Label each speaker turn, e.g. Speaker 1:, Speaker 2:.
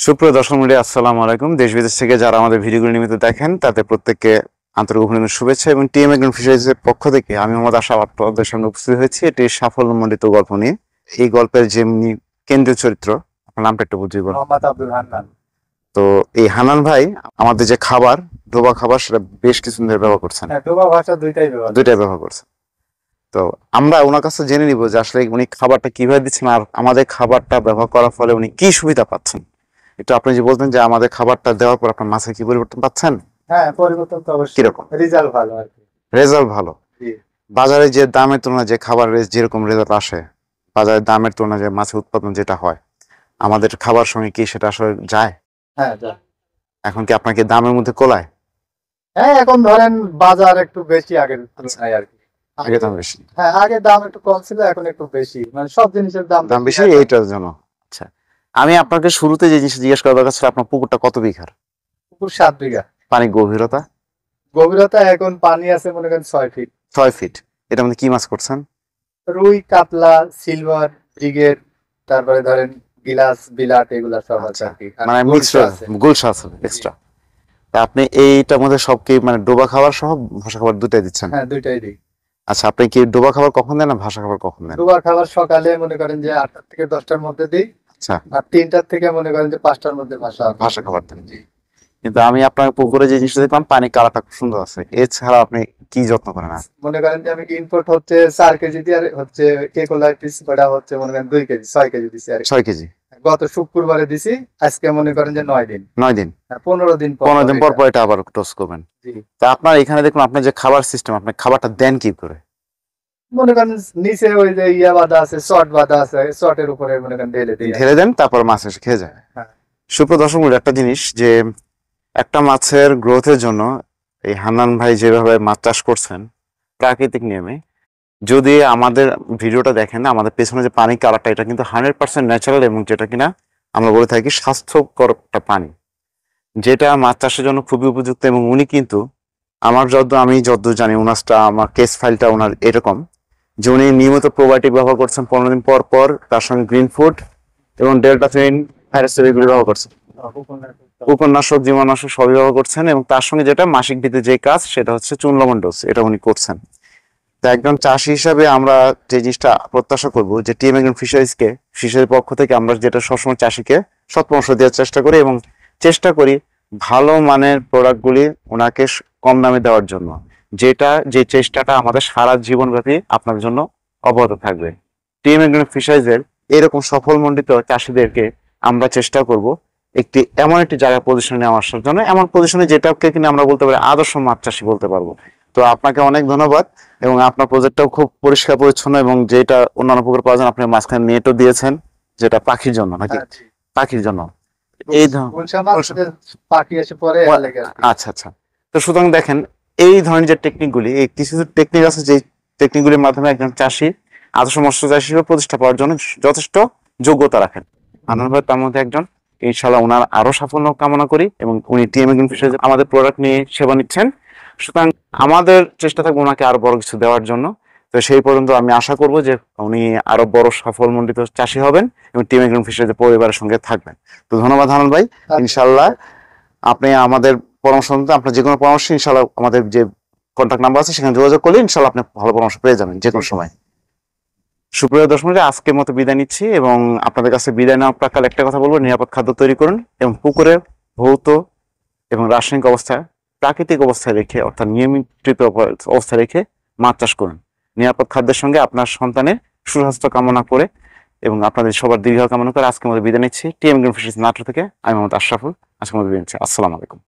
Speaker 1: সুপ্রিয় দর্শক মণ্ডলী, আসসালামু আলাইকুম। দেশ বিদেশ থেকে যারা আমাদের ভিডিওগুলো নিয়মিত দেখেন তাদের প্রত্যেককে আন্তরিক অভিনন্দন, শুভেচ্ছা এবং টিএম এগ্রো ফিশারিজের পক্ষ থেকে আমি মোহাম্মদ আশরাফ আপনাদের সামনে উপস্থিত হয়েছি এটি সাফল্যমণ্ডিত গল্প নিয়ে। এই গল্পের যেমনি কেন্দ্রীয় চরিত্র, আপনার নামটা একটু বুঝিয়ে বলুন।
Speaker 2: মোহাম্মদ আব্দুল হান্নান।
Speaker 1: তো এই হান্নান ভাই আমাদের যে খাবার, ডোবা খাবার, সেটা বেশ কিছুদিন ধরে ব্যবহার করছেন।
Speaker 2: ডোবা ভাষা দুইটাই
Speaker 1: ব্যবহার করছেন। তো আমরা ওনার কাছে জেনে নিব যে আসলে উনি খাবারটা কিভাবে দিচ্ছেন আর আমাদের খাবারটা ব্যবহার করার ফলে উনি কি সুবিধা পাচ্ছেন। একটু আপনি যে বলতেন যে আমাদের খাবারটা দেওয়ার পর আপনার মাছে কি পরিবর্তন পাচ্ছেন?
Speaker 2: হ্যাঁ, পরিবর্তন তো অবশ্যই।
Speaker 1: কিরকম
Speaker 2: রেজাল্ট ভালো আর কি।
Speaker 1: রেজাল্ট ভালো। বাজারে যে দামের তুলনায় যে খাবারের যেরকম রেজাল্ট আসে, বাজারের দামের তুলনায় যে মাছের উৎপাদন যেটা হয়, আমাদের খাবার সঙ্গে কি সেটা আসলে যায়?
Speaker 2: হ্যাঁ, যায়।
Speaker 1: এখন কি আপনাকে দামের মধ্যে কোলায়?
Speaker 2: হ্যাঁ, এখন ধরেন বাজার একটু বেশি আগের তুলনায় আর কি।
Speaker 1: আগে দাম বেশি।
Speaker 2: হ্যাঁ, আগে দাম একটু কম ছিল, এখন একটু বেশি, মানে সব জিনিসের দাম
Speaker 1: বেশি, এইটার জন্য। আচ্ছা, আমি আপনাকে শুরুতে যে জিনিসটা জিজ্ঞেস করা দরকার ছিল, আপনার পুকুরটা কত বিঘার?
Speaker 2: পুকুর 7 বিঘা।
Speaker 1: পানি গভীরতা?
Speaker 2: এখন পানি আছে মনে করেন 6 ফিট।
Speaker 1: 6 ফিট। এটার মধ্যে কি মাছ করছেন?
Speaker 2: রুই, কাতলা, সিলভার, ব্রিগেড, তারপরে ধরেন গিলাস, বিলাট, এগুলা সব আছে আর কি।
Speaker 1: মানে গুলশা আছে এক্সট্রা। তা আপনি এইটার মধ্যে সব কি মানে ডোবা খাবার সহ ভাসা খাবার দুটাই দিচ্ছেন?
Speaker 2: হ্যাঁ, দুইটাই দিই।
Speaker 1: আচ্ছা, আপনি কি ডোবা খাবার কখন দেন আর ভাসা খাবার কখন দেন?
Speaker 2: ডোবা খাবার সকালে মনে করেন যে 8টা থেকে 10টার মধ্যে দিই।
Speaker 1: আচ্ছা।
Speaker 2: আর 3টা থেকে মনে করেন যে 5টার মধ্যে ভাসা
Speaker 1: খাবার দেন। কিন্তু আমি আপনার পুকুরে যে জিনিসটা দেখলাম, পানি কালারটা খুব সুন্দর আছে। এছাড়া আপনি কি যত্ন করেন?
Speaker 2: মনে করেন যে আমি ইনপুট হচ্ছে 4 কেজি দিয়ে, আর হচ্ছে কেকোলাইটিস বড়া হচ্ছে মনে করেন 2 কেজি, 6 কেজি দিছি। আর
Speaker 1: 6 কেজি
Speaker 2: গত শুক্রবারে দিছি, আজকে মনে করেন যে 9 দিন।
Speaker 1: 9 দিন,
Speaker 2: 15 দিন
Speaker 1: পর এটা আবার টোস করবেন। তা আপনার এখানে দেখুন, আপনার যে খাবার সিস্টেম, আপনি খাবারটা দেন কি করে?
Speaker 2: মনে করেন নিচে ওই যে ইয়া বাঁধা আছে, শর্ট বাঁধা আছে, শর্টের উপরে মনে করেন ঢেলে
Speaker 1: দেন, তারপর মাছ এসে খেয়ে যায়।
Speaker 2: হ্যাঁ।
Speaker 1: সুপ্রিয় দর্শক মণ্ডলী, একটা জিনিস যে একটা মাছের গ্রোথের জন্য এই হান্নান ভাই যেভাবে মাছ চাষ করছেন প্রাকৃতিক নিয়মে, যদি আমাদের ভিডিওটা দেখেন, আমাদের পেছনে যে পানি কালারটা, এটা কিন্তু 100% ন্যাচারাল এবং যেটা কিনা আমরা বলে থাকি স্বাস্থ্যকর একটা পানি, যেটা মাছ চাষের জন্য খুবই উপযুক্ত। এবং উনি কিন্তু আমি যতদূর জানি, উনারটা আমার কেস ফাইলটা ওনার এরকম যে উনি নিয়মিত প্রোবায়োটিক ব্যবহার করছেন 15 দিন পর পর, তার সঙ্গে গ্রিন ফুড এবং ডেল্টাফিন, ফাইরাসেল এগুলো ব্যবহার করছেন, উপন্যাসক, জীবাণুনাশক সবই ব্যবহার করছেন। এবং তার সঙ্গে যেটা মাসিক ভিত্তিতে যে কাজ, সেটা হচ্ছে চুন লবণ ডোজ, এটা উনি করছেন। তো একজন চাষি হিসাবে আমরা যে জিনিসটা প্রত্যাশা করবো যে টিএম এগ্রো ফিশারিজের পক্ষ থেকে আমরা যেটা সবসময় চাষিকে সৎ পরামর্শ দেওয়ার চেষ্টা করি এবং চেষ্টা করি ভালো মানের প্রোডাক্টগুলি ওনাকে কম দামে দেওয়ার জন্য, যে চেষ্টাটা আমাদের সারা জীবনব্যাপী আপনার জন্য অব্যাহত থাকবে। টিএম এগ্রো ফিশারিজের এরকম সফলমণ্ডিত চাষিদেরকে আমরা চেষ্টা করব এমন একটি জায়গায় পজিশনে আসার জন্য, এমন পজিশনে যেটাকে কিনা আমরা বলতে পারি আদর্শ মাছ চাষি বলতে পারবো। তো আপনাকে অনেক ধন্যবাদ। এবং আপনার প্রজেক্টটাও খুব পরিষ্কার পরিচ্ছন্ন, এবং যেটা অন্যান্য পুকুরে পাওয়া যায়, আপনি মাঝখানে নেটও দিয়েছেন, যেটা পাখির জন্য নাকি? পাখির জন্য এই
Speaker 2: পাখি এসে পরে।
Speaker 1: আচ্ছা আচ্ছা। তো সুতরাং দেখেন, এই ধরনের যে টেকনিকগুলি, এই কিছু টেকনিক আছে যে টেকনিকগুলির মাধ্যমে একজন চাষি আদর্শ মৎস্য চাষী হিসেবে প্রতিষ্ঠা পাওয়ার জন্য যথেষ্ট যোগ্যতা রাখেন। আনন্দ ভাই তার মধ্যে একজন। ইনশাআল্লাহ ওনার আরো সাফল্য কামনা করি এবং উনি টিএম এগ্রো ফিশারিজ আমাদের প্রোডাক্ট নিয়ে সেবা নিচ্ছেন। সুতরাং আমাদের চেষ্টা থাকবে ওনাকে আরো বড় কিছু দেওয়ার জন্য। তো সেই পর্যন্ত আমি আশা করব যে উনি আরো বড় সফলমণ্ডিত চাষী হবেন এবং টিএম এগ্রো ফিশারিজের পরিবারের সঙ্গে থাকবেন। তো ধন্যবাদ হান্নান ভাই। ইনশাআল্লাহ আপনি আমাদের পরামর্শ, আপনার যে কোনো পরামর্শ ইনশাআল্লাহ আমাদের যে কন্ট্যাক্ট নাম্বার আছে সেখানে যোগাযোগ করলে ইনশাআল্লাহ আপনি ভালো পরামর্শ পেয়ে যাবেন যে কোনো সময়। সুপ্রিয় দর্শক মণ্ডলী, আজকের মতো বিদায় নিচ্ছি এবং আপনাদের কাছে বিদায় নেওয়ার প্রাক্কালে একটা কথা বলবো, নিরাপদ খাদ্য তৈরি করুন এবং পুকুরে ভৌত এবং রাসায়নিক অবস্থায়, প্রাকৃতিক অবস্থায় রেখে, অর্থাৎ নিয়মিত অবস্থায় রেখে মাছ চাষ করুন। নিরাপদ খাদ্যের সঙ্গে আপনার সন্তানের সুস্বাস্থ্য কামনা করে এবং আপনাদের সবার দীর্ঘ কামনা করে আজকের মতো বিদায় নিচ্ছি। টিএম এগ্রো ফিশারিজ নাটোর থেকে আমি মোহাম্মদ আশরাফুল। আজকের মতো বিদায় নিচ্ছি। আসসালামু আলাইকুম।